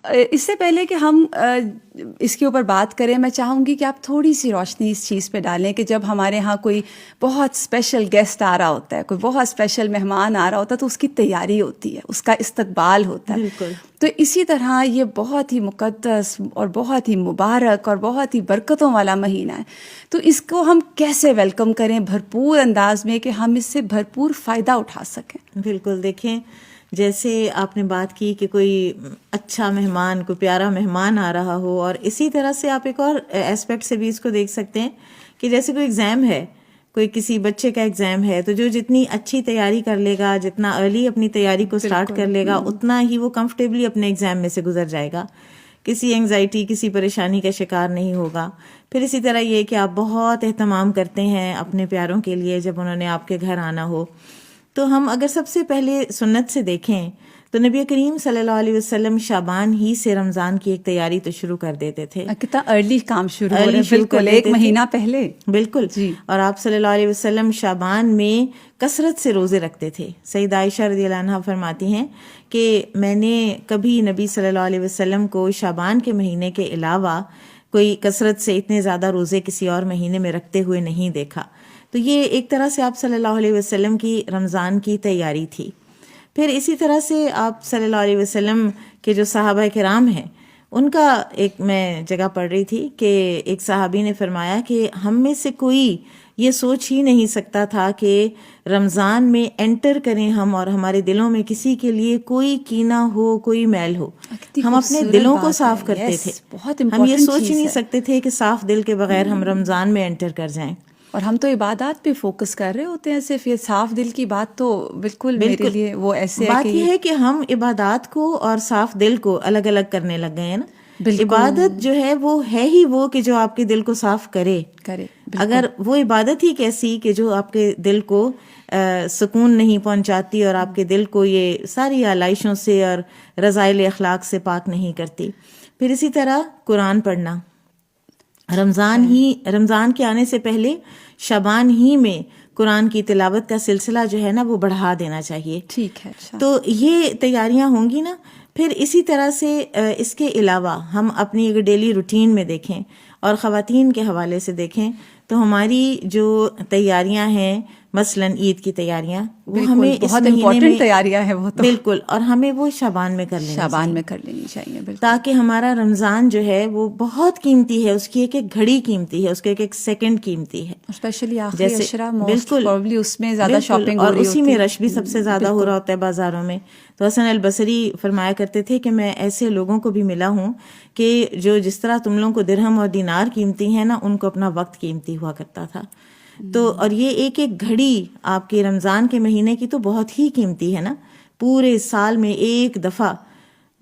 اس سے پہلے کہ ہم اس کے اوپر بات کریں، میں چاہوں گی کہ آپ تھوڑی سی روشنی اس چیز پہ ڈالیں کہ جب ہمارے ہاں کوئی بہت اسپیشل گیسٹ آ رہا ہوتا ہے، کوئی بہت اسپیشل مہمان آ رہا ہوتا ہے، تو اس کی تیاری ہوتی ہے، اس کا استقبال ہوتا ہے. بالکل. تو اسی طرح یہ بہت ہی مقدس اور بہت ہی مبارک اور بہت ہی برکتوں والا مہینہ ہے. تو اس کو ہم کیسے ویلکم کریں بھرپور انداز میں کہ ہم اس سے بھرپور فائدہ اٹھا سکیں؟ بالکل. دیکھیں، جیسے آپ نے بات کی کہ کوئی اچھا مہمان، کوئی پیارا مہمان آ رہا ہو، اور اسی طرح سے آپ ایک اور ایسپیکٹ سے بھی اس کو دیکھ سکتے ہیں کہ جیسے کوئی ایگزام ہے، کوئی کسی بچے کا ایگزام ہے، تو جو جتنی اچھی تیاری کر لے گا، جتنا ارلی اپنی تیاری کو سٹارٹ کر لے گا، اتنا ہی وہ کمفرٹیبلی اپنے ایگزام میں سے گزر جائے گا، کسی انگزائٹی، کسی پریشانی کا شکار نہیں ہوگا. پھر اسی طرح یہ کہ آپ بہت اہتمام کرتے ہیں اپنے پیاروں کے لیے جب انہوں نے آپ کے گھر آنا ہو. تو ہم اگر سب سے پہلے سنت سے دیکھیں تو نبی کریم صلی اللہ علیہ وسلم شعبان ہی سے رمضان کی ایک تیاری تو شروع کر دیتے تھے. کتنا ارلی کام شروع ہو رہا ہے، بالکل ایک مہینہ پہلے. بالکل جی. اور آپ صلی اللہ علیہ وسلم شعبان میں کثرت سے روزے رکھتے تھے. سیدہ عائشہ رضی اللہ عنہا فرماتی ہیں کہ میں نے کبھی نبی صلی اللہ علیہ وسلم کو شعبان کے مہینے کے علاوہ کوئی کثرت سے اتنے زیادہ روزے کسی اور مہینے میں رکھتے ہوئے نہیں دیکھا. تو یہ ایک طرح سے آپ صلی اللہ علیہ وسلم کی رمضان کی تیاری تھی. پھر اسی طرح سے آپ صلی اللہ علیہ وسلم کے جو صحابہ کرام ہیں، ان کا ایک میں جگہ پڑھ رہی تھی کہ ایک صحابی نے فرمایا کہ ہم میں سے کوئی یہ سوچ ہی نہیں سکتا تھا کہ رمضان میں انٹر کریں ہم اور ہمارے دلوں میں کسی کے لیے کوئی کینہ ہو، کوئی میل ہو. ہم اپنے دلوں کو صاف کرتے تھے. ہم یہ سوچ ہی نہیں سکتے تھے کہ صاف دل کے بغیر ہم رمضان میں انٹر کر جائیں. اور ہم تو عبادات پہ فوکس کر رہے ہوتے ہیں، صرف یہ صاف دل کی بات تو بالکل میرے لیے وہ ایسے بات یہ ہے کہ ہم عبادات کو اور صاف دل کو الگ الگ کرنے لگ گئے ہیں نا. عبادت جو ہے وہ ہے ہی وہ کہ جو آپ کے دل کو صاف کرے. اگر وہ عبادت ہی کیسی کہ جو آپ کے دل کو سکون نہیں پہنچاتی اور آپ کے دل کو یہ ساری آلائشوں سے اور رذائل اخلاق سے پاک نہیں کرتی. پھر اسی طرح قرآن پڑھنا، رمضان کے آنے سے پہلے شعبان ہی میں قرآن کی تلاوت کا سلسلہ جو ہے نا وہ بڑھا دینا چاہیے. ٹھیک ہے. تو یہ تیاریاں ہوں گی نا. پھر اسی طرح سے اس کے علاوہ ہم اپنی ایک ڈیلی روٹین میں دیکھیں اور خواتین کے حوالے سے دیکھیں تو ہماری جو تیاریاں ہیں، مثلاً عید کی تیاریاں، وہ ہمیں بہت امپورٹنٹ تیاریاں ہیں وہ تو بالکل، اور ہمیں وہ شعبان میں کر لینی چاہیے بالکل، تاکہ ہمارا رمضان جو ہے وہ بہت قیمتی ہے. اس کی ایک ایک گھڑی قیمتی ہے، اس کا ایک ایک سیکنڈ قیمتی ہے. اسپیشلی آخری عشرہ بالکل اس میں زیادہ شاپنگ اور اسی میں رش بھی سب سے زیادہ ہو رہا ہوتا ہے بازاروں میں. تو حسن البصری فرمایا کرتے تھے کہ میں ایسے لوگوں کو بھی ملا ہوں کہ جو جس طرح تم لوگوں کو درہم اور دینار قیمتی ہیں نا، ان کو اپنا وقت قیمتی ہوا کرتا تھا. تو اور یہ ایک ایک گھڑی آپ کے رمضان کے مہینے کی تو بہت ہی قیمتی ہے نا. پورے سال میں ایک دفعہ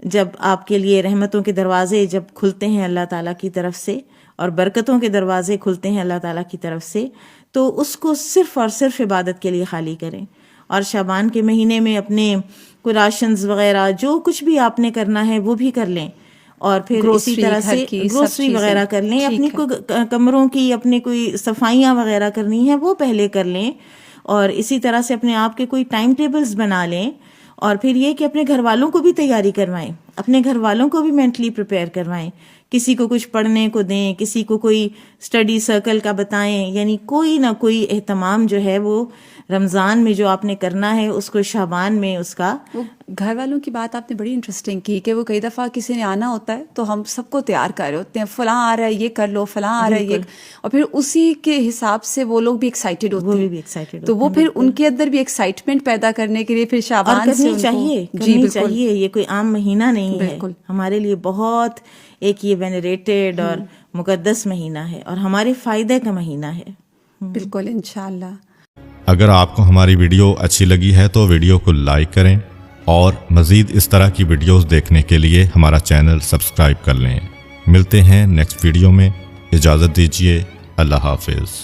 جب آپ کے لیے رحمتوں کے دروازے جب کھلتے ہیں اللہ تعالیٰ کی طرف سے اور برکتوں کے دروازے کھلتے ہیں اللہ تعالیٰ کی طرف سے، تو اس کو صرف اور صرف عبادت کے لیے خالی کریں. اور شعبان کے مہینے میں اپنے کوئی راشنز وغیرہ جو کچھ بھی آپ نے کرنا ہے وہ بھی کر لیں. اور پھر اسی طرح سے گروسری وغیرہ کر لیں، اپنی کوئی کمروں کی اپنی کوئی صفائیاں وغیرہ کرنی ہیں وہ پہلے کر لیں. اور اسی طرح سے اپنے آپ کے کوئی ٹائم ٹیبلز بنا لیں. اور پھر یہ کہ اپنے گھر والوں کو بھی تیاری کروائیں، اپنے گھر والوں کو بھی مینٹلی پریپیئر کروائیں. کسی کو کچھ پڑھنے کو دیں، کسی کو کوئی اسٹڈی سرکل کا بتائیں. یعنی کوئی نہ کوئی اہتمام جو ہے وہ رمضان میں جو آپ نے کرنا ہے اس کو شعبان میں اس کا. گھر والوں کی بات آپ نے بڑی انٹرسٹنگ کی کہ وہ کئی دفعہ کسی نے آنا ہوتا ہے تو ہم سب کو تیار کر رہے ہوتے ہیں، فلاں آ رہا ہے یہ کر لو، فلاں آ رہا ہے یہ، اور پھر اسی کے حساب سے وہ لوگ بھی ایکسائٹیڈ ہوتے ہیں. تو وہ پھر ان کے اندر بھی ایکسائٹمنٹ پیدا کرنے کے لیے پھر شعبان سے کرنی چاہیے. یہ کوئی عام مہینہ نہیں ہے، ہمارے لیے بہت ایک یہ وینریٹڈ اور مقدس مہینہ ہے اور ہمارے فائدے کا مہینہ ہے. بالکل انشاءاللہ. اگر آپ کو ہماری ویڈیو اچھی لگی ہے تو ویڈیو کو لائک کریں اور مزید اس طرح کی ویڈیوز دیکھنے کے لیے ہمارا چینل سبسکرائب کر لیں. ملتے ہیں نیکسٹ ویڈیو میں. اجازت دیجیے. اللہ حافظ.